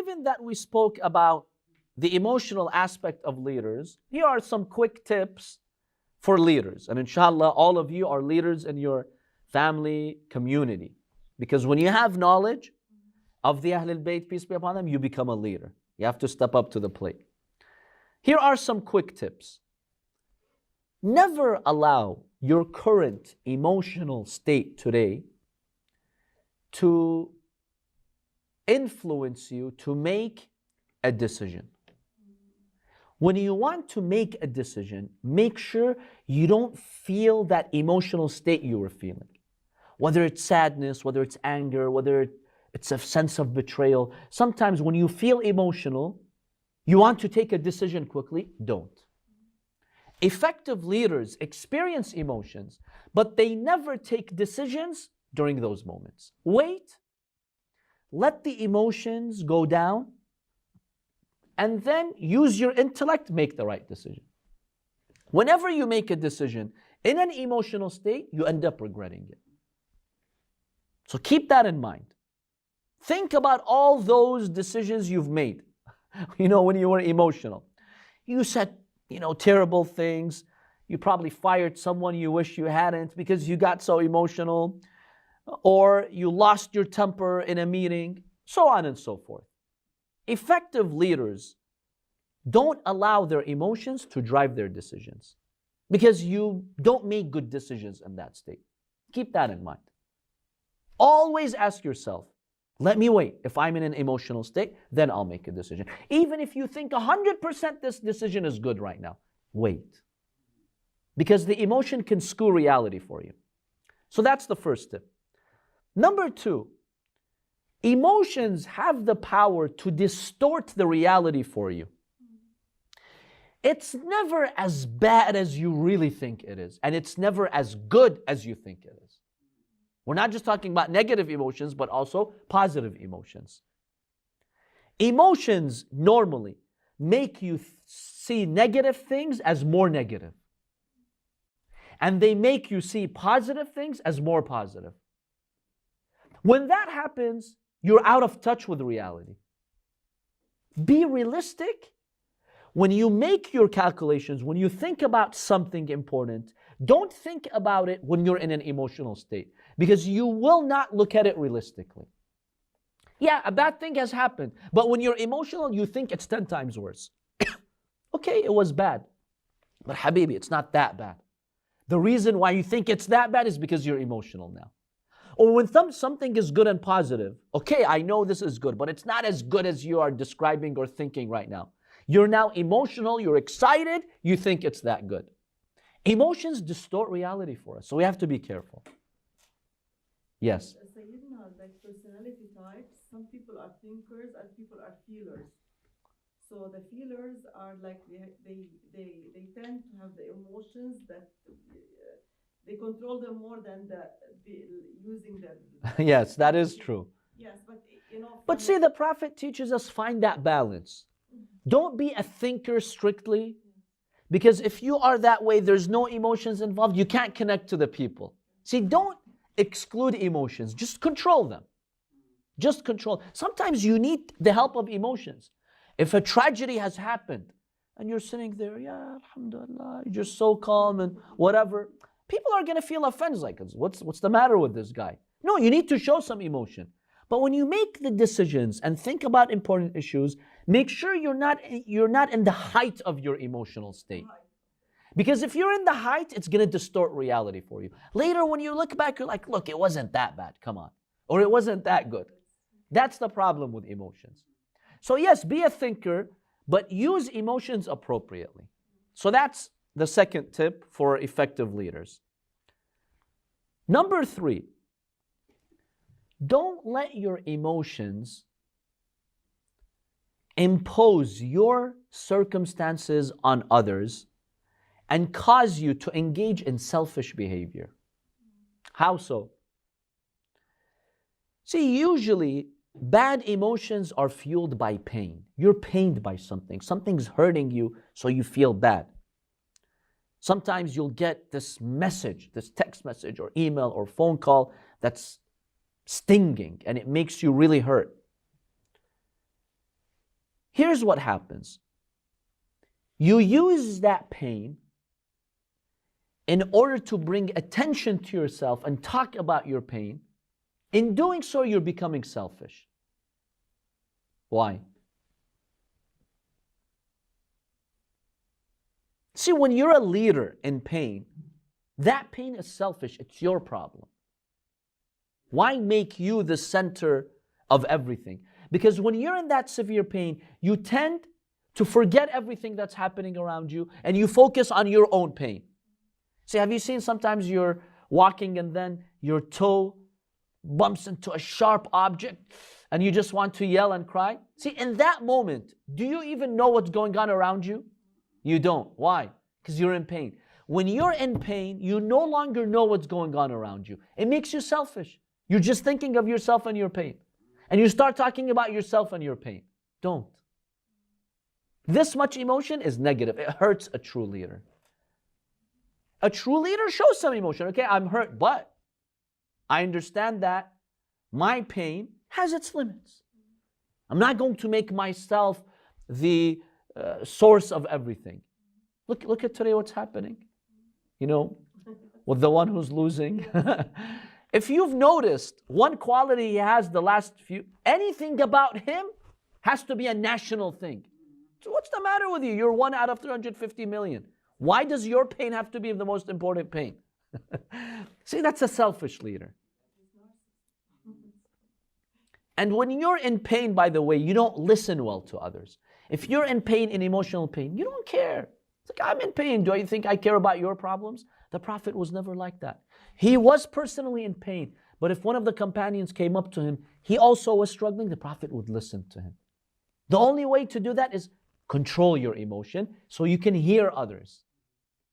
given that we spoke about the emotional aspect of leaders, here are some quick tips for leaders. And inshallah, all of you are leaders in your family, community. Because when you have knowledge of the Ahlul Bayt, peace be upon them, you become a leader. You have to step up to the plate. Here are some quick tips. Never allow your current emotional state today to influence you to make a decision. When you want to make a decision, make sure you don't feel that emotional state you were feeling. Whether it's sadness, whether it's anger, whether it's a sense of betrayal. Sometimes when you feel emotional, you want to take a decision quickly, don't. Effective leaders experience emotions, but they never take decisions during those moments. Wait, let the emotions go down, and then use your intellect, make the right decision. Whenever you make a decision in an emotional state, you end up regretting it. So keep that in mind. Think about all those decisions you've made, when you were emotional. You said, terrible things. You probably fired someone you wish you hadn't because you got so emotional. Or you lost your temper in a meeting, so on and so forth. Effective leaders don't allow their emotions to drive their decisions because you don't make good decisions in that state. Keep that in mind. Always ask yourself, let me wait. If I'm in an emotional state, then I'll make a decision. Even if you think 100% this decision is good right now, wait. Because the emotion can skew reality for you. So that's the first tip. Number 2, emotions have the power to distort the reality for you. It's never as bad as you really think it is, and it's never as good as you think it is. We're not just talking about negative emotions, but also positive emotions. Emotions normally make you see negative things as more negative. And they make you see positive things as more positive. When that happens, you're out of touch with reality. Be realistic. When you make your calculations, when you think about something important, don't think about it when you're in an emotional state, because you will not look at it realistically. Yeah, a bad thing has happened, but when you're emotional, you think it's 10 times worse. Okay, it was bad, but Habibi, it's not that bad. The reason why you think it's that bad is because you're emotional now. Or when something is good and positive, okay, I know this is good, but it's not as good as you are describing or thinking right now. You're now emotional, you're excited, you think it's that good. Emotions distort reality for us, so we have to be careful. Yes? Sayyidina, like personality types, some people are thinkers and people are feelers. So the feelers are like, they tend to have the emotions that they control them more than using their... Yes, that is true. Yes, but But see, the Prophet teaches us find that balance. Don't be a thinker strictly, because if you are that way, there's no emotions involved, you can't connect to the people. See, don't exclude emotions, just control them. Just control. Sometimes you need the help of emotions. If a tragedy has happened and you're sitting there, yeah, alhamdulillah, you're just so calm and whatever, people are going to feel offended, like, what's the matter with this guy? No, you need to show some emotion. But when you make the decisions and think about important issues, make sure you're not in the height of your emotional state. Because if you're in the height, it's going to distort reality for you. Later, when you look back, you're like, look, it wasn't that bad, come on. Or it wasn't that good. That's the problem with emotions. So yes, be a thinker, but use emotions appropriately. So that's the second tip for effective leaders. Number 3, don't let your emotions impose your circumstances on others and cause you to engage in selfish behavior. How so? See, usually bad emotions are fueled by pain. You're pained by something. Something's hurting you, so you feel bad. Sometimes you'll get this message, this text message or email or phone call that's stinging and it makes you really hurt. Here's what happens. You use that pain in order to bring attention to yourself and talk about your pain. In doing so, you're becoming selfish. Why? See, when you're a leader in pain, that pain is selfish. It's your problem. Why make you the center of everything? Because when you're in that severe pain, you tend to forget everything that's happening around you and you focus on your own pain. See, have you seen sometimes you're walking and then your toe bumps into a sharp object and you just want to yell and cry? See, in that moment, do you even know what's going on around you? You don't. Why? Because you're in pain. When you're in pain, you no longer know what's going on around you. It makes you selfish. You're just thinking of yourself and your pain. And you start talking about yourself and your pain. Don't. This much emotion is negative. It hurts a true leader. A true leader shows some emotion. Okay, I'm hurt, but I understand that my pain has its limits. I'm not going to make myself the source of everything. Look at today what's happening. You know, with the one who's losing. If you've noticed, one quality he has the last few, anything about him has to be a national thing. So what's the matter with you? You're 1 out of 350 million. Why does your pain have to be the most important pain? See, that's a selfish leader. And when you're in pain, by the way, you don't listen well to others. If you're in pain, in emotional pain, you don't care. It's like, I'm in pain. Do you think I care about your problems? The Prophet was never like that. He was personally in pain. But if one of the companions came up to him, he also was struggling, the Prophet would listen to him. The only way to do that is control your emotion so you can hear others.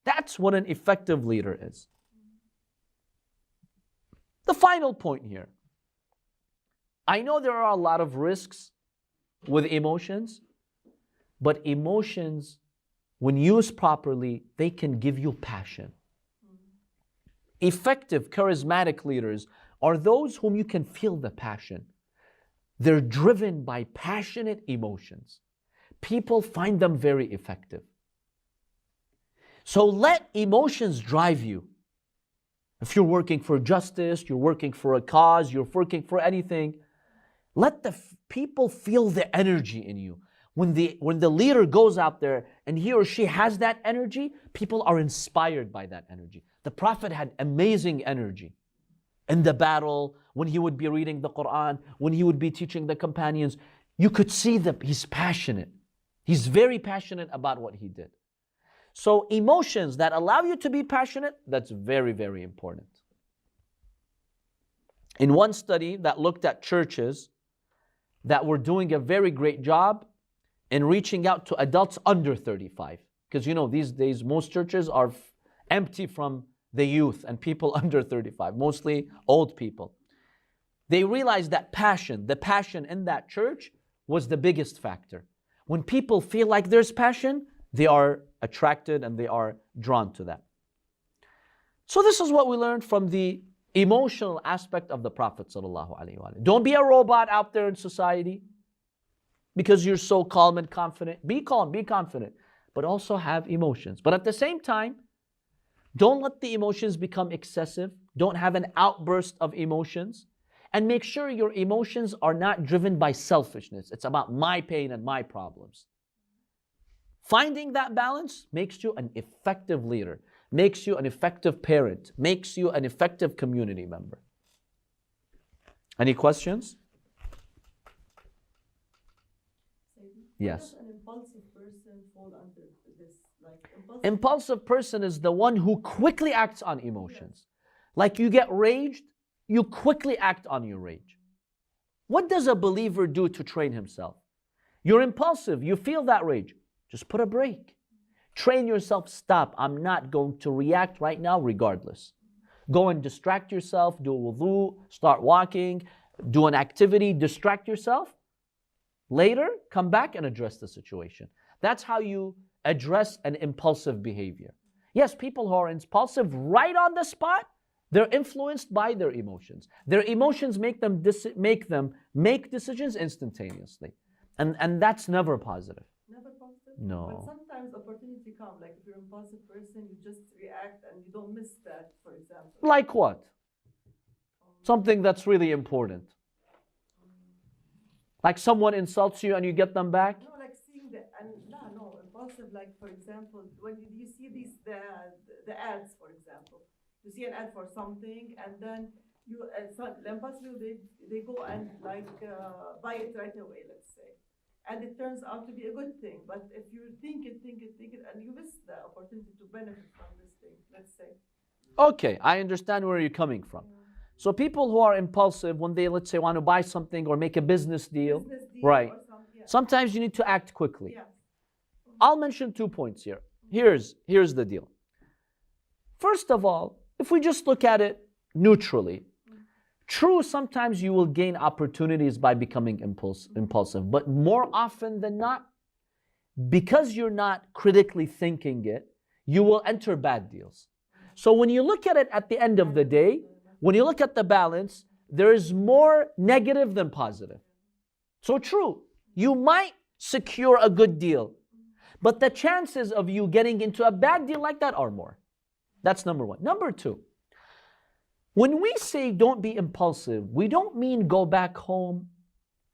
That's what an effective leader is. The final point here. I know there are a lot of risks with emotions, but emotions, when used properly, they can give you passion. Effective, charismatic leaders are those whom you can feel the passion. They're driven by passionate emotions. People find them very effective. So let emotions drive you. If you're working for justice, you're working for a cause, you're working for anything, let the people feel the energy in you. When the leader goes out there and he or she has that energy, people are inspired by that energy. The Prophet had amazing energy. In the battle, when he would be reading the Quran, when he would be teaching the companions, you could see that he's passionate. He's very passionate about what he did. So emotions that allow you to be passionate, that's very, very important. In one study that looked at churches that were doing a very great job in reaching out to adults under 35, because you know these days most churches are empty from the youth and people under 35, mostly old people. They realized that the passion in that church was the biggest factor. When people feel like there's passion, they are attracted and they are drawn to that. So this is what we learned from the emotional aspect of the Prophet ﷺ. Don't be a robot out there in society because you're so calm and confident. Be calm, be confident, but also have emotions. But at the same time, don't let the emotions become excessive. Don't have an outburst of emotions. And make sure your emotions are not driven by selfishness. It's about my pain and my problems. Finding that balance makes you an effective leader, makes you an effective parent, makes you an effective community member. Any questions? Yes. How does an impulsive person fall under this? Impulsive person is the one who quickly acts on emotions. Like you get raged, you quickly act on your rage. What does a believer do to train himself? You're impulsive, you feel that rage. Just put a break. Train yourself, stop. I'm not going to react right now regardless. Go and distract yourself, do a wudu, start walking, do an activity, distract yourself. Later, come back and address the situation. That's how you address an impulsive behavior. Yes, people who are impulsive right on the spot, they're influenced by their emotions. Their emotions make them make decisions instantaneously. And that's never positive. Never positive? No. But sometimes opportunity come, like if you're an impulsive person, you just react and you don't miss that, for example. Like what? Something that's really important. Like someone insults you and you get them back? No, like seeing the, and no, impulsive, like for example, when you see these, the ads, for example. You see an ad for something and then you, so the impulsive, they go and like buy it right away, let's say. And it turns out to be a good thing. But if you think it, and you miss the opportunity to benefit from this thing, let's say. Okay, I understand where you're coming from. So people who are impulsive, when they, let's say, want to buy something or make a business deal, right? Sometimes you need to act quickly. Yeah. I'll mention 2 points here. Here's the deal. First of all, if we just look at it neutrally, true, sometimes you will gain opportunities by becoming impulsive, but more often than not, because you're not critically thinking it, you will enter bad deals. So when you look at it at the end of the day, when you look at the balance, there is more negative than positive. So true, you might secure a good deal, but the chances of you getting into a bad deal like that are more. That's number one. Number two, when we say don't be impulsive, we don't mean go back home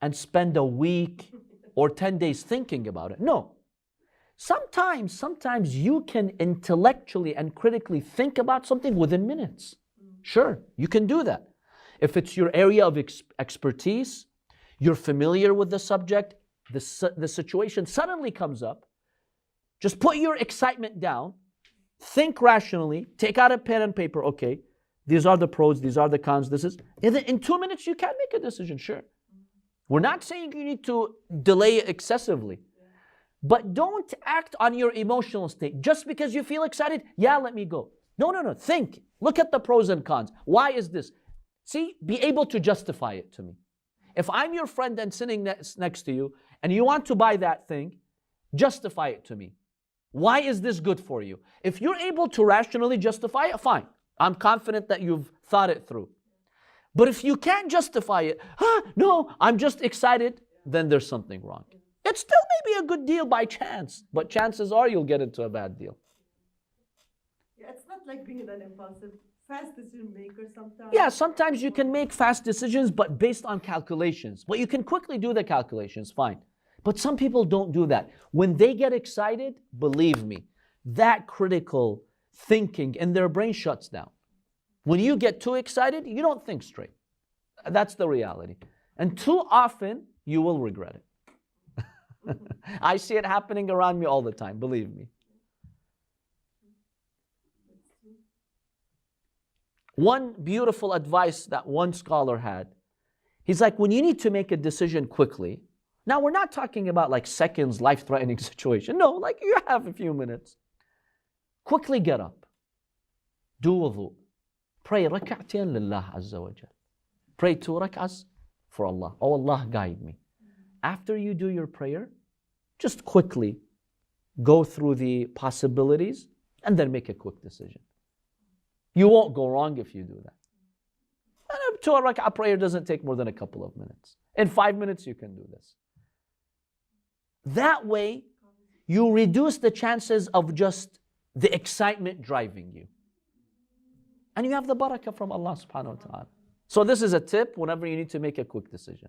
and spend a week or 10 days thinking about it. No. Sometimes you can intellectually and critically think about something within minutes. Sure, you can do that. If it's your area of expertise, you're familiar with the subject, the situation suddenly comes up, just put your excitement down, think rationally, take out a pen and paper, okay, these are the pros, these are the cons, this is, in 2 minutes you can make a decision, sure. We're not saying you need to delay it excessively, but don't act on your emotional state. Just because you feel excited, yeah, let me go. No, think. Look at the pros and cons. Why is this? See, be able to justify it to me. If I'm your friend and sitting next to you, and you want to buy that thing, justify it to me. Why is this good for you? If you're able to rationally justify it, fine. I'm confident that you've thought it through. But if you can't justify it, no, I'm just excited, then there's something wrong. It still may be a good deal by chance, but chances are you'll get into a bad deal. Yeah, it's not like being an impulsive, fast decision maker sometimes. Yeah, sometimes you can make fast decisions, but based on calculations. But you can quickly do the calculations, fine. But some people don't do that. When they get excited, believe me, that critical thinking in their brain shuts down. When you get too excited, you don't think straight. That's the reality. And too often, you will regret it. I see it happening around me all the time, believe me. One beautiful advice that one scholar had, he's like, when you need to make a decision quickly, now we're not talking about like seconds, life-threatening situation. No, like you have a few minutes. Quickly get up. Do wudu. Pray rak'atain lillah azza wa jal. Pray 2 rak'ahs for Allah. Oh Allah, guide me. After you do your prayer, just quickly go through the possibilities and then make a quick decision. You won't go wrong if you do that. And a 2 rak'ah prayer doesn't take more than a couple of minutes. In 5 minutes you can do this. That way, you reduce the chances of just the excitement driving you. And you have the barakah from Allah subhanahu wa ta'ala. So this is a tip whenever you need to make a quick decision.